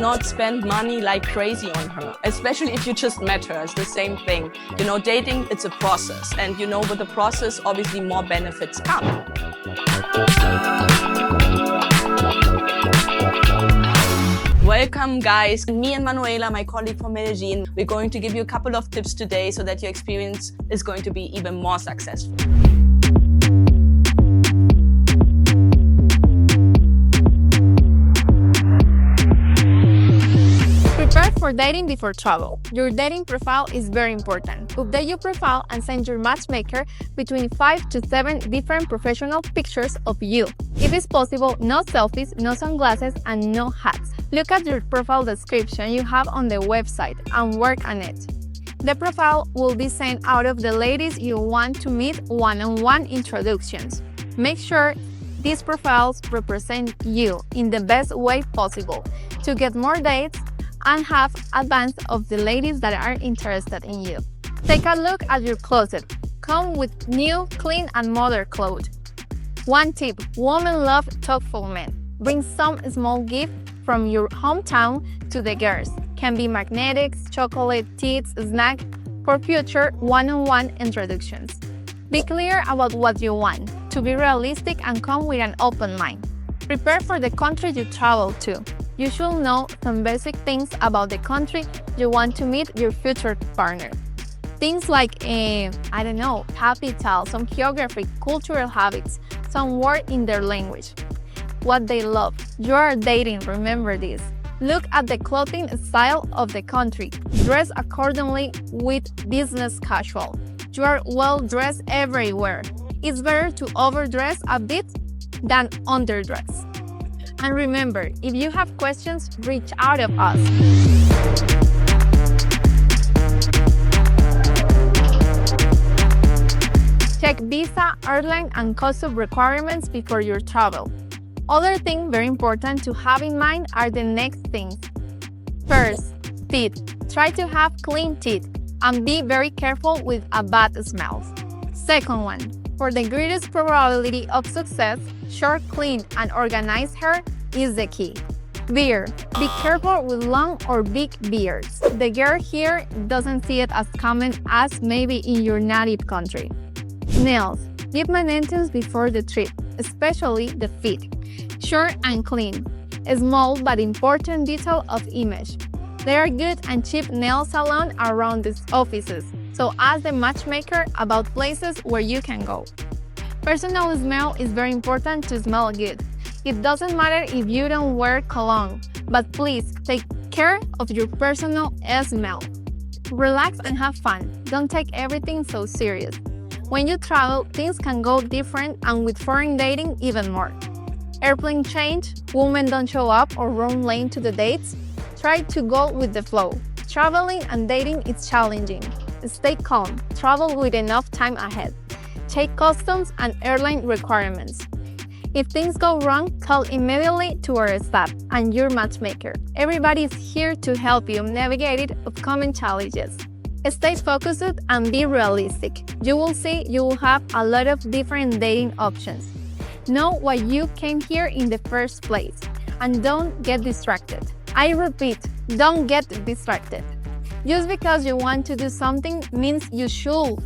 not spend money like crazy on her, especially if you just met her. It's the same thing. Dating, it's a process. And with the process, obviously more benefits come. Welcome guys, me and Manuela, my colleague from Medellin, we're going to give you a couple of tips today so that your experience is going to be even more successful. Prepare for dating before travel. Your dating profile is very important. Update your profile and send your matchmaker between 5 to 7 different professional pictures of you. If it's possible, no selfies, no sunglasses, and no hats. Look at your profile description you have on the website and work on it. The profile will be sent out of the ladies you want to meet one-on-one introductions. Make sure these profiles represent you in the best way possible to get more dates and have advance of the ladies that are interested in you. Take a look at your closet. Come with new, clean, and modern clothes. One tip: women love thoughtful men. Bring some small gift from your hometown to the girls. Can be magnetics, chocolate, teas, snack for future one-on-one introductions. Be clear about what you want, to be realistic and come with an open mind. Prepare for the country you travel to. You should know some basic things about the country you want to meet your future partner. Things like, capital, some geography, cultural habits, some word in their language, what they love. You are dating, remember this. Look at the clothing style of the country. Dress accordingly with business casual. You are well dressed everywhere. It's better to overdress a bit than underdress. And remember, if you have questions, reach out to us. Check visa, airline, and custom requirements before your travel. Other things very important to have in mind are the next things. First, teeth. Try to have clean teeth and be very careful with a bad smell. Second one, for the greatest probability of success, short, clean, and organized hair is the key. Beard. Be careful with long or big beards. The girl here doesn't see it as common as maybe in your native country. Nails. Give maintenance before the trip, especially the feet. Short and clean. A small but important detail of image. There are good and cheap nail salons around these offices, so ask the matchmaker about places where you can go. Personal smell is very important to smell good. It doesn't matter if you don't wear cologne, but please take care of your personal smell. Relax and have fun. Don't take everything so serious. When you travel, things can go different, and with foreign dating, even more. Airplane change, women don't show up or run late to the dates. Try to go with the flow. Traveling and dating is challenging. Stay calm. Travel with enough time ahead. Check customs and airline requirements. If things go wrong, call immediately to our staff and your matchmaker. Everybody is here to help you navigate upcoming challenges. Stay focused and be realistic. You will see you will have a lot of different dating options. Know why you came here in the first place and don't get distracted. I repeat, don't get distracted. Just because you want to do something means you should.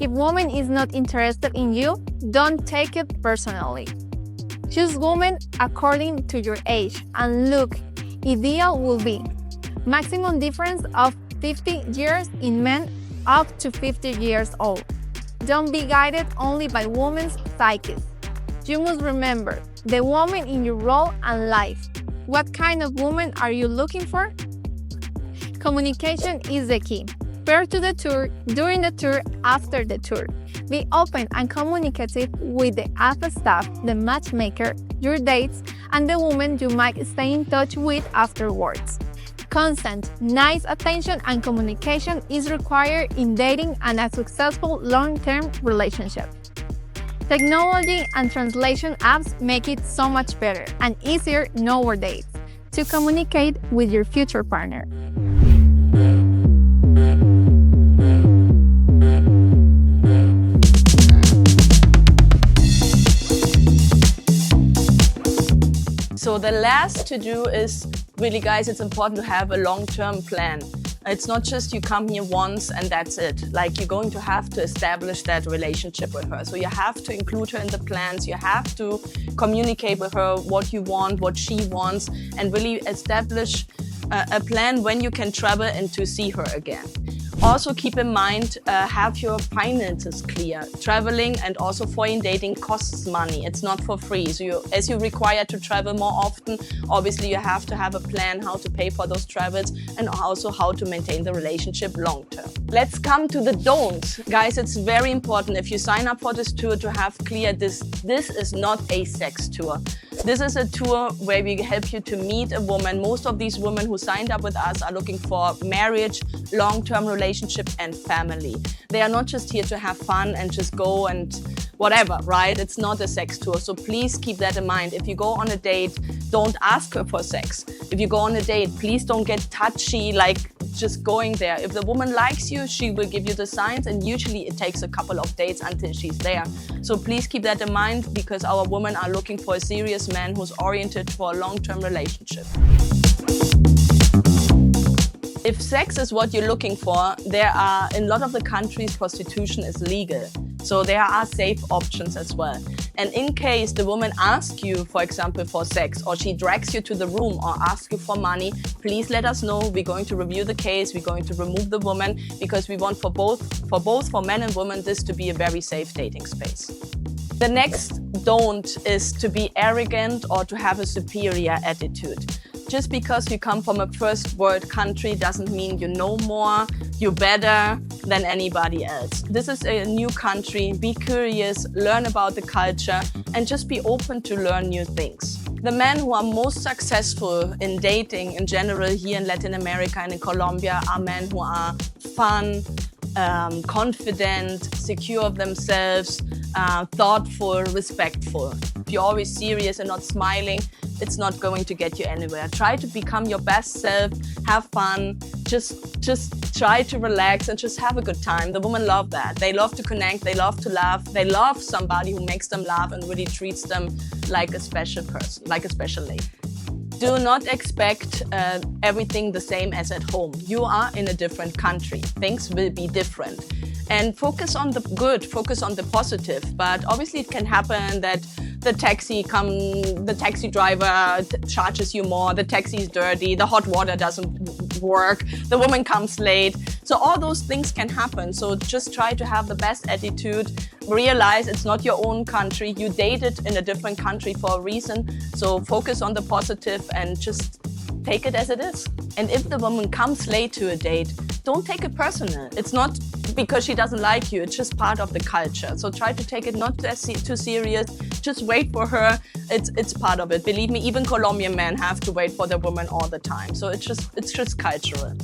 If woman is not interested in you, don't take it personally. Choose women according to your age and look. Ideal will be maximum difference of 50 years in men up to 50 years old. Don't be guided only by women's psyches. You must remember the woman in your role and life. What kind of woman are you looking for? Communication is the key. Prior to the tour, during the tour, after the tour. Be open and communicative with the app staff, the matchmaker, your dates, and the woman you might stay in touch with afterwards. Constant, nice attention and communication is required in dating and a successful long-term relationship. Technology and translation apps make it so much better and easier nowadays to communicate with your future partner. So the last to do is Really, guys, it's important to have a long-term plan. It's not just you come here once and that's it. Like, you're going to have to establish that relationship with her. So you have to include her in the plans. You have to communicate with her what you want, what she wants, and really establish a plan when you can travel and to see her again. Also keep in mind, have your finances clear. Traveling and also foreign dating costs money. It's not for free. So as you're required to travel more often, obviously you have to have a plan how to pay for those travels and also how to maintain the relationship long term. Let's come to the don'ts. Guys, it's very important if you sign up for this tour to have clear this is not a sex tour. This is a tour where we help you to meet a woman. Most of these women who signed up with us are looking for marriage, long-term relationship and family. They are not just here to have fun and just go and whatever, right? It's not a sex tour. So please keep that in mind. If you go on a date, don't ask her for sex. If you go on a date, please don't get touchy, like just going there. If the woman likes you, she will give you the signs, and usually it takes a couple of dates until she's there. So please keep that in mind, because our women are looking for a serious man who's oriented for a long-term relationship. If sex is what you're looking for, there are, in a lot of the countries, prostitution is legal. So there are safe options as well. And in case the woman asks you, for example, for sex, or she drags you to the room or asks you for money, please let us know. We're going to review the case. We're going to remove the woman, because we want for men and women, this to be a very safe dating space. The next don't is to be arrogant or to have a superior attitude. Just because you come from a first world country doesn't mean you know more, you're better than anybody else. This is a new country. Be curious, learn about the culture, and just be open to learn new things. The men who are most successful in dating in general here in Latin America and in Colombia are men who are fun, confident, secure of themselves, thoughtful, respectful. If you're always serious and not smiling, it's not going to get you anywhere. Try to become your best self, have fun, just try to relax and just have a good time. The women love that. They love to connect, they love to laugh, they love somebody who makes them laugh and really treats them like a special person, like a special lady. Do not expect everything the same as at home. You are in a different country. Things will be different. And focus on the good, focus on the positive. But obviously it can happen that the taxi driver charges you more, the taxi is dirty, the hot water doesn't work, the woman comes late. So all those things can happen. So just try to have the best attitude. Realize it's not your own country. You dated in a different country for a reason. So focus on the positive and just take it as it is. And if the woman comes late to a date, don't take it personal. It's not because she doesn't like you, it's just part of the culture. So try to take it not too serious, just wait for her. It's part of it. Believe me, even Colombian men have to wait for their woman all the time. So it's just cultural.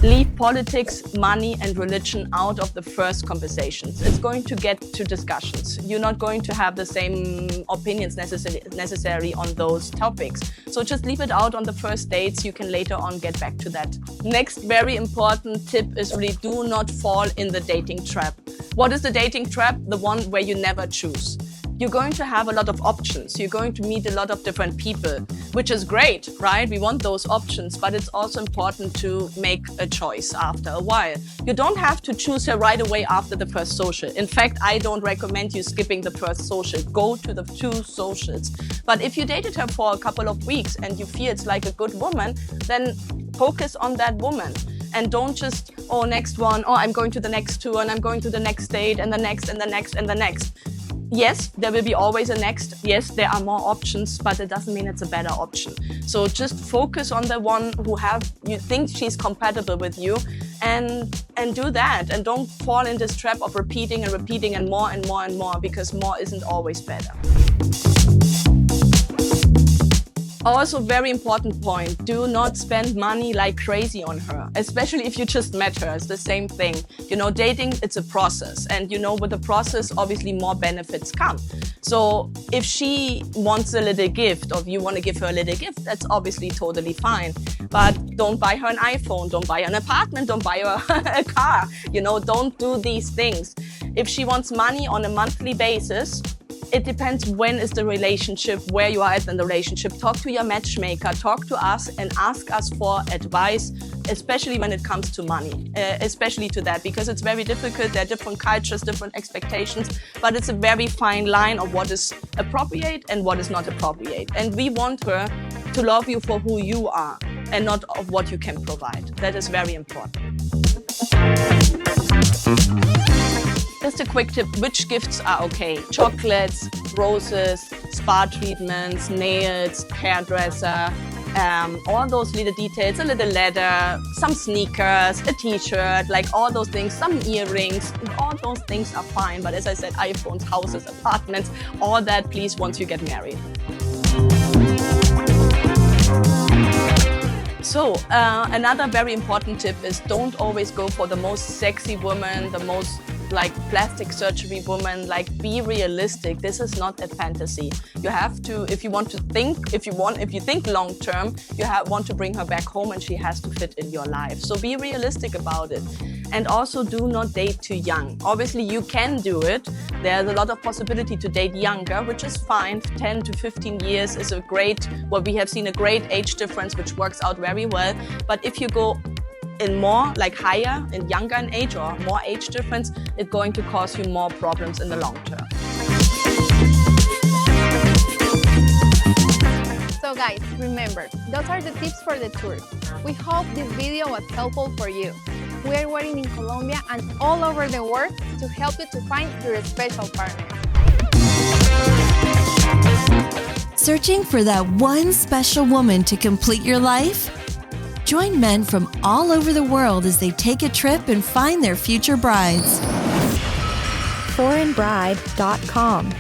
Leave politics, money and religion out of the first conversations. It's going to get to discussions. You're not going to have the same opinions necessary on those topics. So just leave it out on the first dates. You can later on get back to that. Next very important tip is really do not fall in the dating trap. What is the dating trap? The one where you never choose. You're going to have a lot of options. You're going to meet a lot of different people, which is great, right? We want those options, but it's also important to make a choice after a while. You don't have to choose her right away after the first social. In fact, I don't recommend you skipping the first social. Go to the 2 socials. But if you dated her for a couple of weeks and you feel it's like a good woman, then focus on that woman. And don't just, oh, next one, oh, I'm going to the next tour and I'm going to the next date and the next and the next and the next. Yes, there will be always a next. Yes, there are more options, but it doesn't mean it's a better option. So just focus on the one who you think she's compatible with you and do that. And don't fall in this trap of repeating and repeating and more and more and more, because more isn't always better. Also, very important point, do not spend money like crazy on her, especially if you just met her. It's the same thing. You know, dating, it's a process. And you know, with the process, obviously more benefits come. So if she wants a little gift, or if you want to give her a little gift, that's obviously totally fine. But don't buy her an iPhone, don't buy her an apartment, don't buy her a car. You know, don't do these things. If she wants money on a monthly basis, It depends when is the relationship, where you are at in the relationship. Talk to your matchmaker, talk to us and ask us for advice, especially when it comes to money, especially to that, because it's very difficult. There are different cultures, different expectations, but it's a very fine line of what is appropriate and what is not appropriate. And we want her to love you for who you are and not of what you can provide. That is very important. Just a quick tip, which gifts are okay? Chocolates, roses, spa treatments, nails, hairdresser, all those little details, a little leather, some sneakers, a t-shirt, like all those things, some earrings, all those things are fine. But as I said, iPhones, houses, apartments, all that, please, once you get married. So another very important tip is don't always go for the most sexy woman, the most like plastic surgery woman. Like, be realistic. This is not a fantasy. You have to, if you think long term, want to bring her back home, and she has to fit in your life. So be realistic about it. And also do not date too young. Obviously you can do it. There's a lot of possibility to date younger, which is fine. 10 to 15 years is a great, we have seen a great age difference, which works out very well. But if you go in more like higher and younger in age or more age difference, it's going to cause you more problems in the long term. So guys, remember, those are the tips for the tour. We hope this video was helpful for you. We are waiting in Colombia and all over the world to help you to find your special partner. Searching for that one special woman to complete your life? Join men from all over the world as they take a trip and find their future brides. foreignbride.com